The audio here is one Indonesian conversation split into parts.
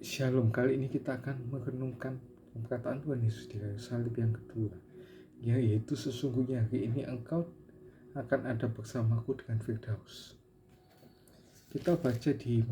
Shalom, kali ini kita akan merenungkan perkataan Tuhan Yesus di kayu salib yang kedua, yaitu sesungguhnya hari ini engkau akan ada bersamaku dengan Firdaus. Kita baca di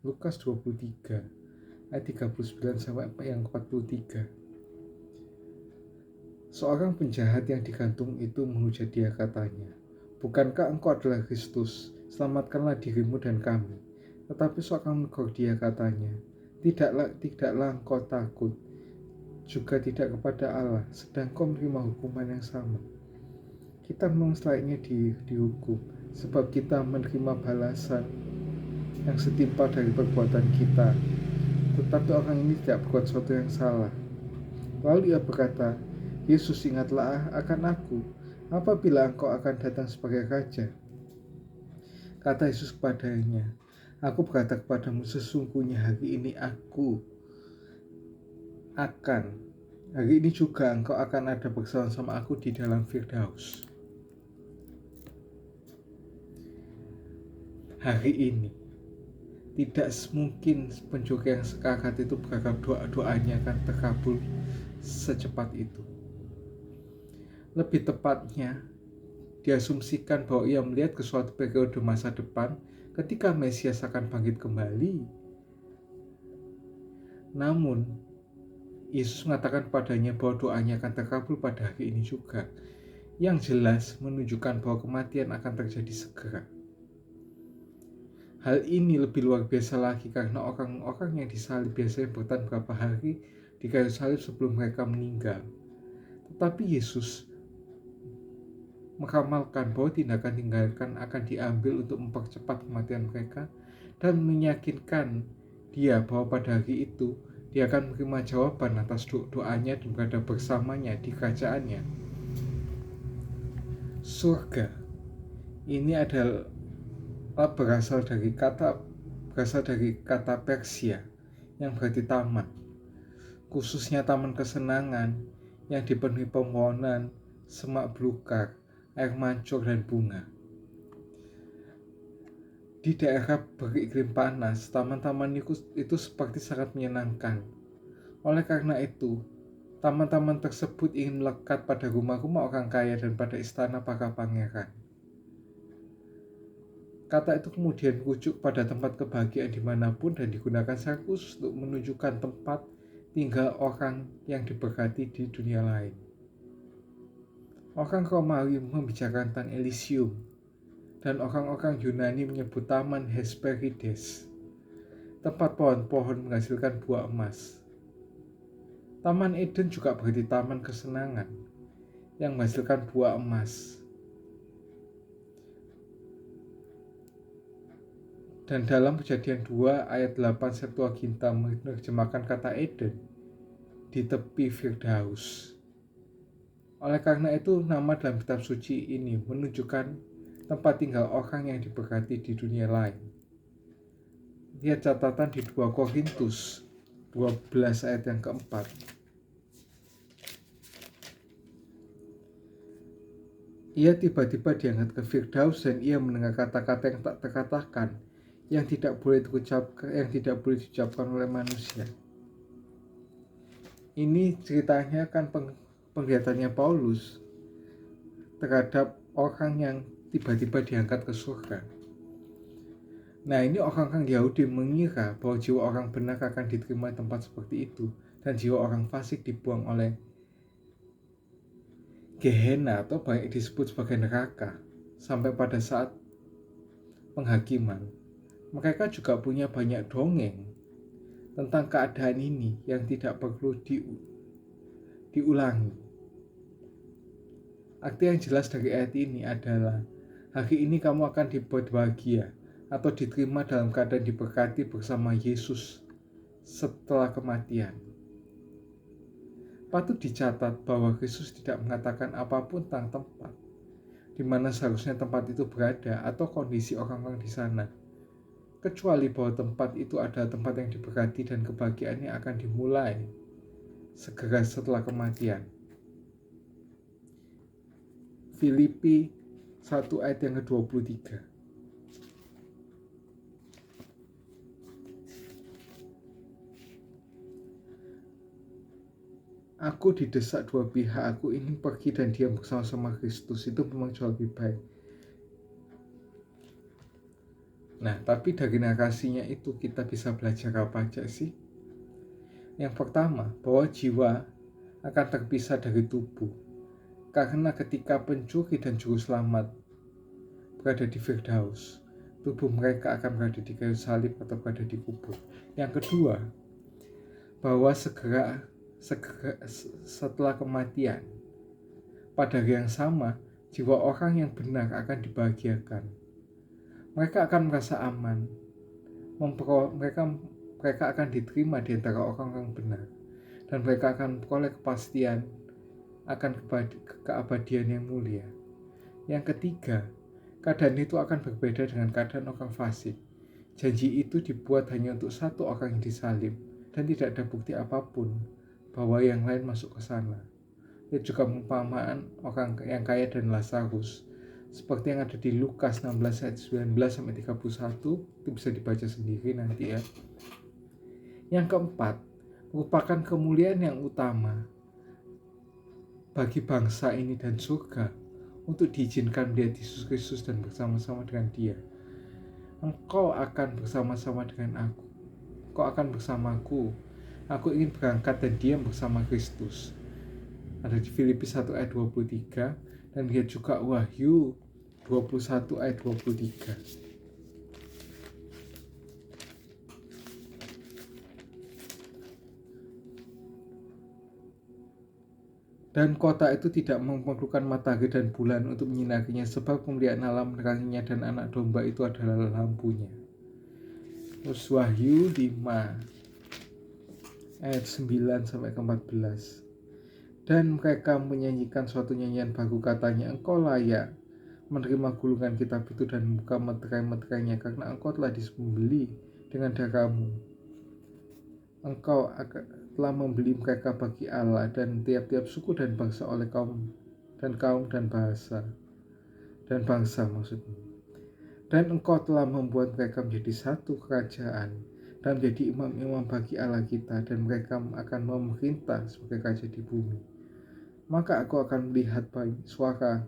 Lukas 23 ayat 39 sampai yang 43. Seorang penjahat yang digantung itu menghujat dia, katanya, "Bukankah engkau adalah Kristus? Selamatkanlah dirimu dan kami." Tetapi seorang menegur dia, katanya, Tidaklah engkau takut juga tidak kepada Allah, sedang kau menerima hukuman yang sama." Kita memang selayaknya dihukum, sebab kita menerima balasan yang setimpal dari perbuatan kita. Tetapi orang ini tidak berbuat sesuatu yang salah. Lalu ia berkata, "Yesus, ingatlah akan aku apabila engkau akan datang sebagai Raja." Kata Yesus kepadanya, "Aku berkata kepadamu, sesungguhnya hari ini juga engkau akan ada bersama aku di dalam Firdaus." Hari ini tidak mungkin pencuri yang sekarat itu berharap doanya akan terkabul secepat itu. Lebih tepatnya, diasumsikan bahwa ia melihat ke suatu periode masa depan ketika Mesias akan bangkit kembali. Namun, Yesus mengatakan padanya bahwa doanya akan terkabul pada hari ini juga, yang jelas menunjukkan bahwa kematian akan terjadi segera. Hal ini lebih luar biasa lagi karena orang-orang yang disalib biasanya bertahan beberapa hari di kayu salib sebelum mereka meninggal. Tetapi Yesus meramalkan bahwa tindakan akan diambil untuk mempercepat kematian mereka dan meyakinkan dia bahwa pada hari itu dia akan menerima jawaban atas doanya dan berada bersamanya di kerajaannya. Surga ini adalah berasal dari kata Persia yang berarti taman, khususnya taman kesenangan yang dipenuhi pepohonan, semak belukar, air mancur, dan bunga. Di daerah beriklim panas, taman-taman itu seperti sangat menyenangkan. Oleh karena itu, taman-taman tersebut ingin melekat pada rumah-rumah orang kaya dan pada istana para pangeran. Kata itu kemudian merujuk pada tempat kebahagiaan dimanapun dan digunakan secara khusus untuk menunjukkan tempat tinggal orang yang diberkati di dunia lain. Orang Romawi membicarakan tentang Elysium, dan orang-orang Yunani menyebut taman Hesperides, tempat pohon-pohon menghasilkan buah emas. Taman Eden juga berarti taman kesenangan yang menghasilkan buah emas. Dan dalam Kejadian 2 ayat 8 Septuaginta menerjemahkan kata Eden di tepi Firdaus. Oleh karena itu, nama dalam kitab suci ini menunjukkan tempat tinggal orang yang diberkati di dunia lain. Lihat catatan di 2 Korintus 12 ayat yang keempat. Ia tiba-tiba diangkat ke Firdaus dan ia mendengar kata-kata yang tak terkatakan, yang tidak boleh diucapkan oleh manusia. Ini ceritanya kan penglihatannya Paulus terhadap orang yang tiba-tiba diangkat ke surga. Nah, ini orang-orang Yahudi mengira bahwa jiwa orang benar akan diterima di tempat seperti itu, dan jiwa orang fasik dibuang oleh Gehenna atau banyak disebut sebagai neraka sampai pada saat penghakiman. Mereka juga punya banyak dongeng tentang keadaan ini yang tidak perlu diulangi. Arti yang jelas dari ayat ini adalah hari ini kamu akan dibuat bahagia atau diterima dalam keadaan diberkati bersama Yesus setelah kematian. Patut dicatat bahwa Yesus tidak mengatakan apapun tentang tempat di mana seharusnya tempat itu berada atau kondisi orang-orang di sana, kecuali bahwa tempat itu adalah tempat yang diberkati dan kebahagiaannya akan dimulai segera setelah kematian. Filipi 1 ayat yang ke-23. aku didesak dua pihak, aku ingin pergi dan diam bersama-sama Kristus, itu memang jauh lebih baik. Nah, tapi dari narasinya itu kita bisa belajar apa aja sih? Yang pertama, bahwa jiwa akan terpisah dari tubuh. Karena ketika pencuri dan juru selamat berada di Firdaus, tubuh mereka akan berada di kayu salib atau berada di kubur. Yang kedua, bahwa segera setelah kematian, pada hari yang sama, jiwa orang yang benar akan dibahagiakan. Mereka akan merasa aman. Mereka akan diterima di antara orang-orang benar. Dan mereka akan memperoleh kepastian akan keabadian yang mulia. Yang ketiga, keadaan itu akan berbeda dengan keadaan orang fasik. Janji itu dibuat hanya untuk satu orang yang disalib, dan tidak ada bukti apapun bahwa yang lain masuk ke sana. Itu juga perumpamaan orang yang kaya dan Lazarus, seperti yang ada di Lukas 16 ayat 19-31, itu bisa dibaca sendiri nanti ya. Yang keempat, merupakan kemuliaan yang utama bagi bangsa ini dan surga untuk diizinkan melihat Yesus Kristus dan bersama-sama dengan Dia. Engkau akan bersama-sama dengan aku. Engkau akan bersamaku. Aku ingin berangkat dan diam bersama Kristus. Ada di Filipi 1 ayat 23, dan lihat juga Wahyu 21 ayat 23. Dan kota itu tidak memerlukan matahari dan bulan untuk menyinarinya, sebab kemuliaan Allah meneranginya dan anak domba itu adalah lampunya. Terus Wahyu 5 ayat 9-14. Dan mereka menyanyikan suatu nyanyian baru, katanya, Engkau layak menerima gulungan kitab itu dan membuka meterai-meterainya, karena engkau telah disembeli dengan darahmu. Engkau telah membeli mereka bagi Allah dan tiap-tiap suku dan bangsa oleh kaum dan bahasa dan bangsa maksudnya. Dan engkau telah membuat mereka menjadi satu kerajaan dan menjadi imam-imam bagi Allah kita, dan mereka akan memerintah sebagai raja di bumi. Maka aku akan melihat suara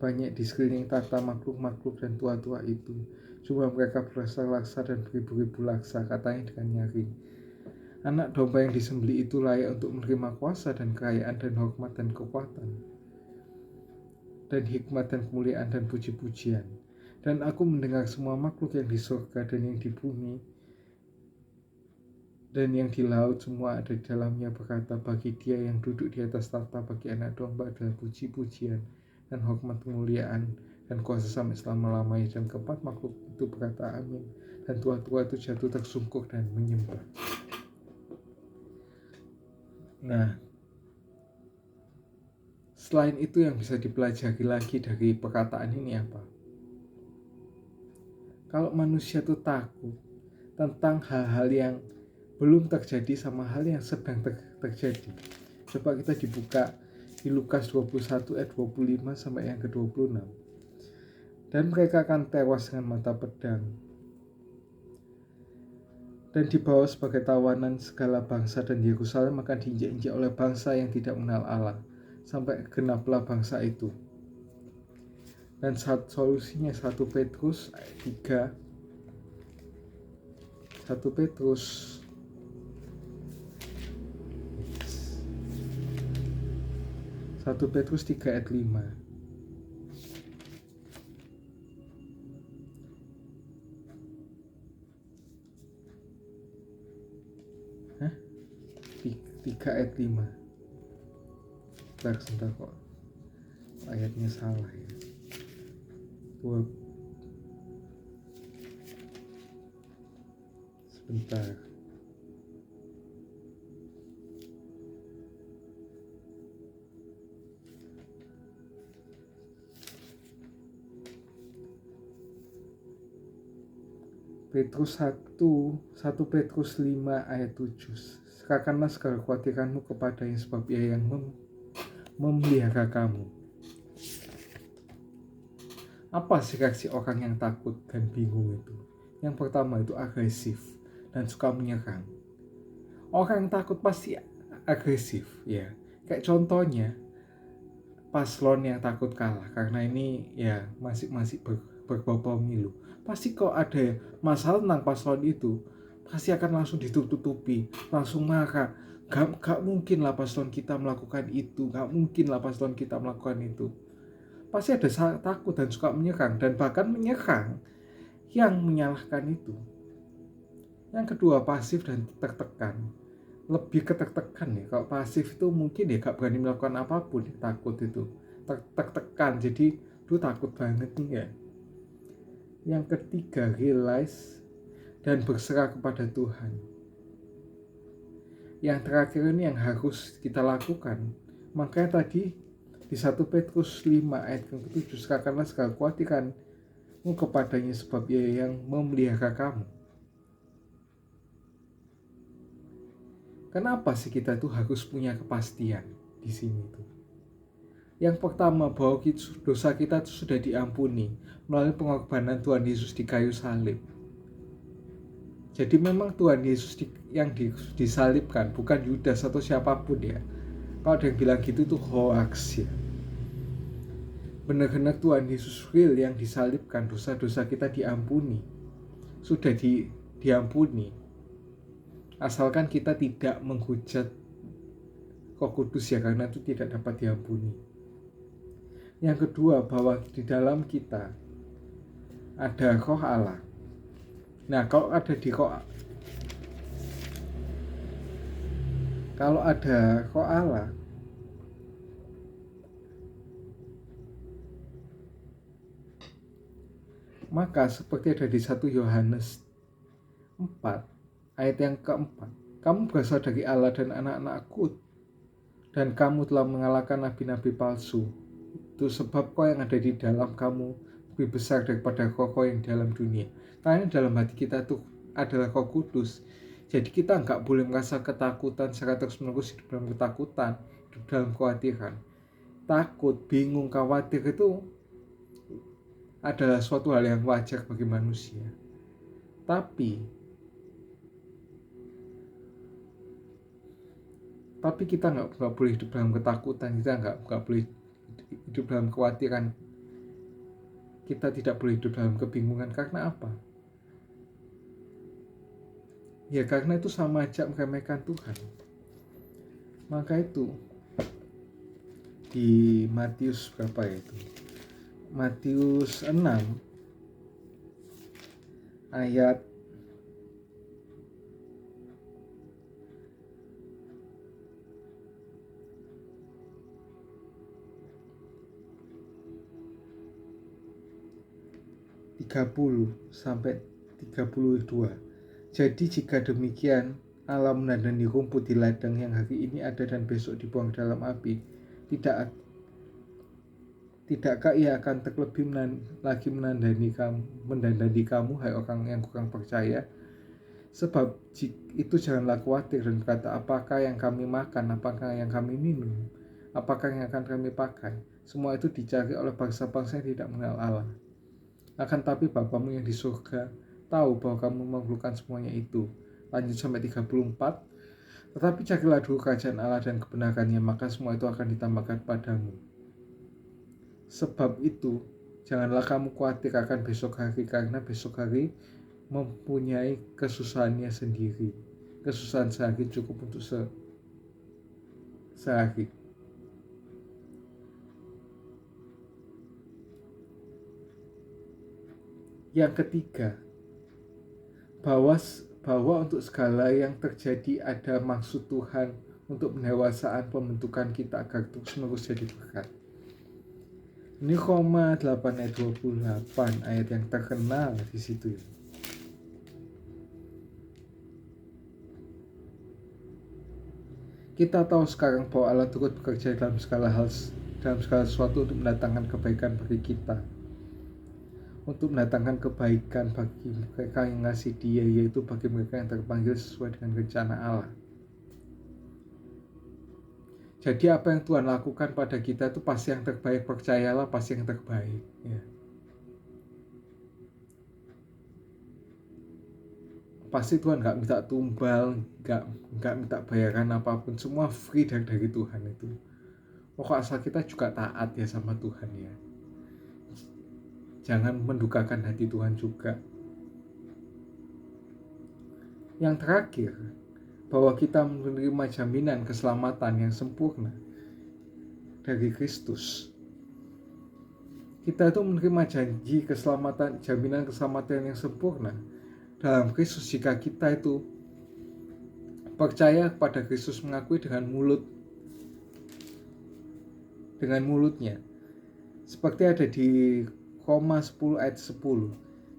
banyak di sekeliling tata makhluk-makhluk dan tua-tua itu. Jumlah mereka berlaksa-laksa dan beribu-ribu laksa, katanya dengan nyaring. Anak domba yang disembelih itu layak untuk menerima kuasa dan kekayaan dan hormat dan kekuatan dan hikmat dan kemuliaan dan puji-pujian. Dan aku mendengar semua makhluk yang di surga dan yang di bumi dan yang di laut semua ada di dalamnya berkata, bagi Dia yang duduk di atas tahta, bagi anak domba adalah puji-pujian dan hormat, kemuliaan dan kuasa sampai selama-lamanya. Dan keempat makhluk itu berkata amin, dan tua-tua itu jatuh tersungkur dan menyembah. Nah, selain itu yang bisa dipelajari lagi dari perkataan ini apa? Kalau manusia itu takut tentang hal-hal yang belum terjadi sama hal yang sedang terjadi. Coba kita dibuka di Lukas 21 ayat 25 sampai yang ke-26. Dan mereka akan tewas dengan mata pedang dan dibawa sebagai tawanan segala bangsa, dan Yerusalem akan diinjak-injak oleh bangsa yang tidak mengenal Allah, sampai genaplah bangsa itu. Dan solusinya 1 Petrus 3 ayat 5. 3 ayat 5. Sebentar kok ayatnya salah ya. Sebentar. Petrus 1 Petrus 5 ayat 7. Serahkanlah segala kekhawatiranmu kepadanya, sebab Ia yang memelihara kamu. Apa sih reaksi orang yang takut dan bingung itu? Yang pertama itu agresif dan suka menyerang. Orang yang takut pasti agresif ya. Kayak contohnya paslon yang takut kalah karena ini ya masih berbau pemilu. Pasti kok ada masalah tentang paslon itu, pasti akan langsung ditutup-tutupi, langsung marah. Gak mungkin lah paslon kita melakukan itu, gak mungkin lah paslon kita melakukan itu. Pasti ada takut dan suka menyerang, dan bahkan menyerang yang menyalahkan itu. Yang kedua, pasif dan tertekan. Lebih ketertekan ya. Kalau pasif itu mungkin ya gak berani melakukan apapun, takut itu tertekan, jadi takut banget nih ya. Yang ketiga, realize dan berserah kepada Tuhan. Yang terakhir ini yang harus kita lakukan. Makanya tadi di 1 Petrus 5 ayat ke-7, serahkanlah segala kekhawatiranmu kepadanya sebab Ia yang memelihara kamu. Kenapa sih kita tuh harus punya kepastian di sini tuh? Yang pertama, bahwa dosa kita tuh sudah diampuni melalui pengorbanan Tuhan Yesus di kayu salib. Jadi memang Tuhan Yesus yang disalibkan, bukan Yudas atau siapapun ya. Kalau ada yang bilang gitu tuh hoax ya. Benar-benar Tuhan Yesus real yang disalibkan, dosa-dosa kita diampuni. Sudah diampuni. Asalkan kita tidak menghujat Roh Kudus ya, karena itu tidak dapat diampuni. Yang kedua, bahwa di dalam kita ada Roh Allah. Nah, kalau ada Roh Allah, maka seperti ada di 1 Yohanes 4 ayat yang keempat, kamu berasal dari Allah dan anak-anakku, dan kamu telah mengalahkan nabi-nabi palsu. Itu sebab kau yang ada di dalam kamu lebih besar daripada kau yang di dalam dunia. Karena dalam hati kita tuh adalah Roh Kudus. Jadi kita nggak boleh merasa ketakutan secara terus-menerus, hidup dalam ketakutan, hidup dalam kekhawatiran. Takut, bingung, khawatir itu adalah suatu hal yang wajar bagi manusia. Tapi kita nggak boleh hidup dalam ketakutan, kita nggak boleh hidup dalam kekhawatiran, kita tidak boleh hidup dalam kebingungan. Karena apa? Ya karena itu sama aja meremehkan Tuhan. Maka itu di Matius berapa ya itu? Matius 6 ayat 30 sampai 32. Jadi jika demikian Allah menandani rumput di ladang yang hari ini ada dan besok dibuang dalam api, tidakkah ia akan terlebih lagi mendandani kamu, hai orang yang kurang percaya? Sebab itu janganlah khawatir dan berkata, apakah yang kami makan, apakah yang kami minum, apakah yang akan kami pakai. Semua itu dicari oleh bangsa-bangsa yang tidak mengenal Allah. Akan tapi Bapamu yang di surga tahu bahwa kamu memerlukan semuanya itu. Lanjut sampai 34. Tetapi carilah dulu kerajaan Allah dan kebenarannya, maka semua itu akan ditambahkan padamu. Sebab itu janganlah kamu khawatir akan besok hari, karena besok hari mempunyai kesusahannya sendiri. Kesusahan sehari cukup untuk sehari. Yang ketiga, bahwa untuk segala yang terjadi ada maksud Tuhan untuk pendewasaan pembentukan kita agar terus-menerus jadi berkat. Ini Roma 8 ayat 28, ayat yang terkenal di situ. Kita tahu sekarang bahwa Allah turut bekerja dalam segala sesuatu untuk mendatangkan kebaikan bagi kita, untuk mendatangkan kebaikan bagi mereka yang ngasih Dia, yaitu bagi mereka yang terpanggil sesuai dengan rencana Allah. Jadi apa yang Tuhan lakukan pada kita itu pasti yang terbaik, percayalah, pasti yang terbaik ya. pasti Tuhan nggak minta tumbal, nggak minta bayaran apapun, semua free dari Tuhan itu. Pokok asal kita juga taat ya sama Tuhan ya. Jangan mendukakan hati Tuhan juga. Yang terakhir, bahwa kita menerima jaminan keselamatan yang sempurna dari Kristus. Kita itu menerima janji keselamatan, jaminan keselamatan yang sempurna dalam Kristus jika kita itu percaya kepada Kristus, mengakui dengan mulutnya. Seperti ada di Roma 10 ayat 10.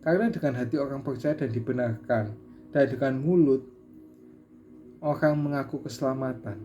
Karena dengan hati orang percaya dan dibenarkan, dan dengan mulut orang mengaku keselamatan.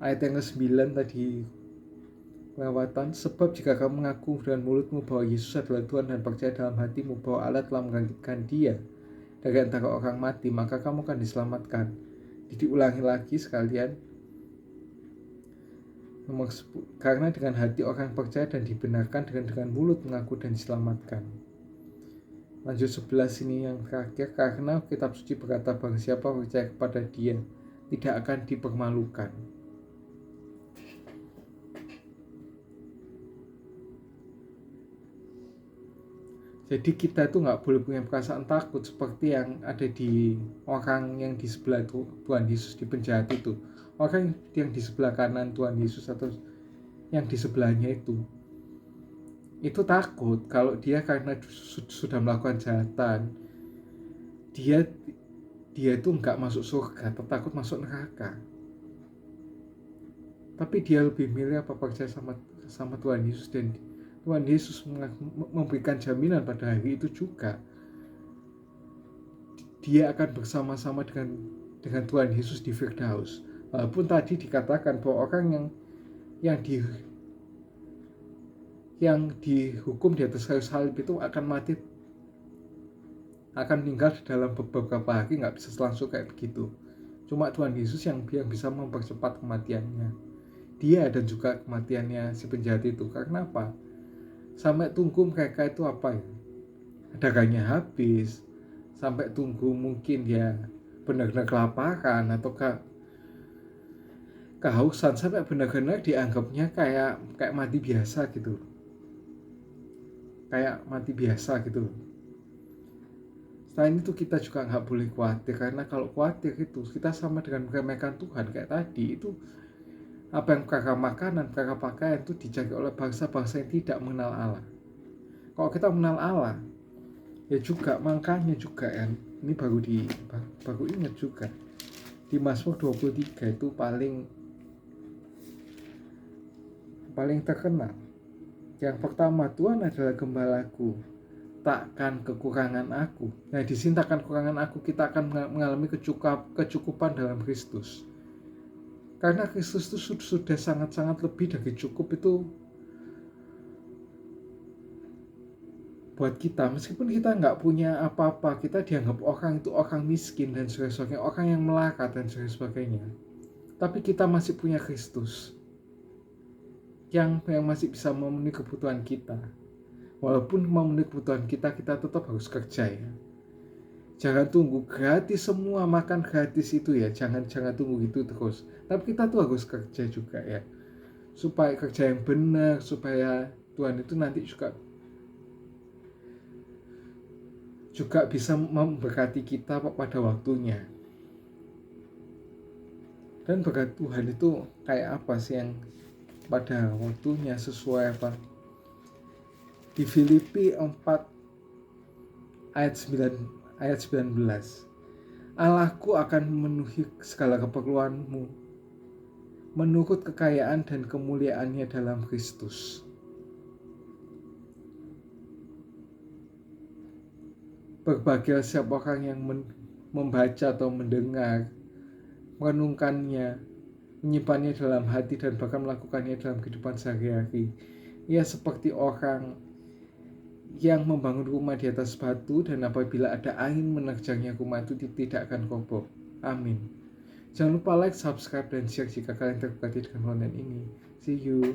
Ayat yang ke-9 tadi kelewatan. Sebab jika kamu mengaku dengan mulutmu bahwa Yesus adalah Tuhan dan percaya dalam hatimu bahwa Allah telah membangkitkan Dia dari antara orang mati, maka kamu akan diselamatkan. Diulangi lagi sekalian. Karena dengan hati orang percaya dan dibenarkan, dengan mulut mengaku dan diselamatkan. Lanjut 11 ini yang terakhir. Karena kitab suci berkata barang siapa percaya kepada Dia tidak akan dipermalukan. Jadi kita itu nggak boleh punya perasaan takut seperti yang ada di orang yang di sebelah Tuhan Yesus di penjahat itu. Orang yang di sebelah kanan Tuhan Yesus atau yang di sebelahnya itu takut kalau dia karena sudah melakukan kejahatan, dia itu nggak masuk surga, takut masuk neraka. Tapi dia lebih milih percaya sama Tuhan Yesus, dan Tuhan Yesus memberikan jaminan pada hari itu juga dia akan bersama-sama dengan Tuhan Yesus di Firdaus. Walaupun tadi dikatakan bahwa orang yang dihukum di atas kayu salib itu akan mati, akan meninggal dalam beberapa hari, nggak bisa langsung kayak begitu. Cuma Tuhan Yesus yang bisa mempercepat kematiannya dia dan juga kematiannya si penjahat itu. Karena apa? Sampai tunggu mereka itu apa ya, dagangnya habis, sampai tunggu mungkin dia benar-benar kelaparan atau kehausan, sampai benar-benar dianggapnya kayak mati biasa gitu, Selain itu kita juga nggak boleh khawatir, karena kalau khawatir itu kita sama dengan meremehkan Tuhan. Kayak tadi itu, apa yang mereka makanan, mereka pakaian itu dicari oleh bangsa-bangsa yang tidak mengenal Allah. Kalau kita mengenal Allah, ya juga makanya juga ya, ini baru ingat juga di Mazmur 23 itu paling terkenal. Yang pertama, Tuhan adalah gembalaku, takkan kekurangan aku. Nah, di sini takkan kekurangan aku, kita akan mengalami kecukupan dalam Kristus. Karena Kristus itu sudah sangat-sangat lebih dari cukup itu buat kita. Meskipun kita nggak punya apa-apa, kita dianggap orang itu orang miskin dan sebagainya, orang yang melarat dan sebagainya. Tapi kita masih punya Kristus yang masih bisa memenuhi kebutuhan kita. Walaupun memenuhi kebutuhan kita tetap harus kerja ya. Jangan tunggu gratis semua, makan gratis itu ya, jangan tunggu gitu terus. Tapi kita tuh harus kerja juga ya, supaya kerja yang benar, supaya Tuhan itu nanti juga bisa memberkati kita pada waktunya. Dan berkat Tuhan itu kayak apa sih yang pada waktunya sesuai apa? Di Filipi 4 ayat 19. Allahku akan memenuhi segala keperluanmu menurut kekayaan dan kemuliaannya dalam Kristus. Berbahagia siapa orang yang membaca atau mendengar, merenungkannya, menyimpannya dalam hati dan bahkan melakukannya dalam kehidupan sehari-hari. Ia seperti orang yang membangun rumah di atas batu, dan apabila ada angin menerjangnya, rumah itu tidak akan roboh. Amin. Jangan lupa like, subscribe, dan share jika kalian terberkati dengan konten ini. See you.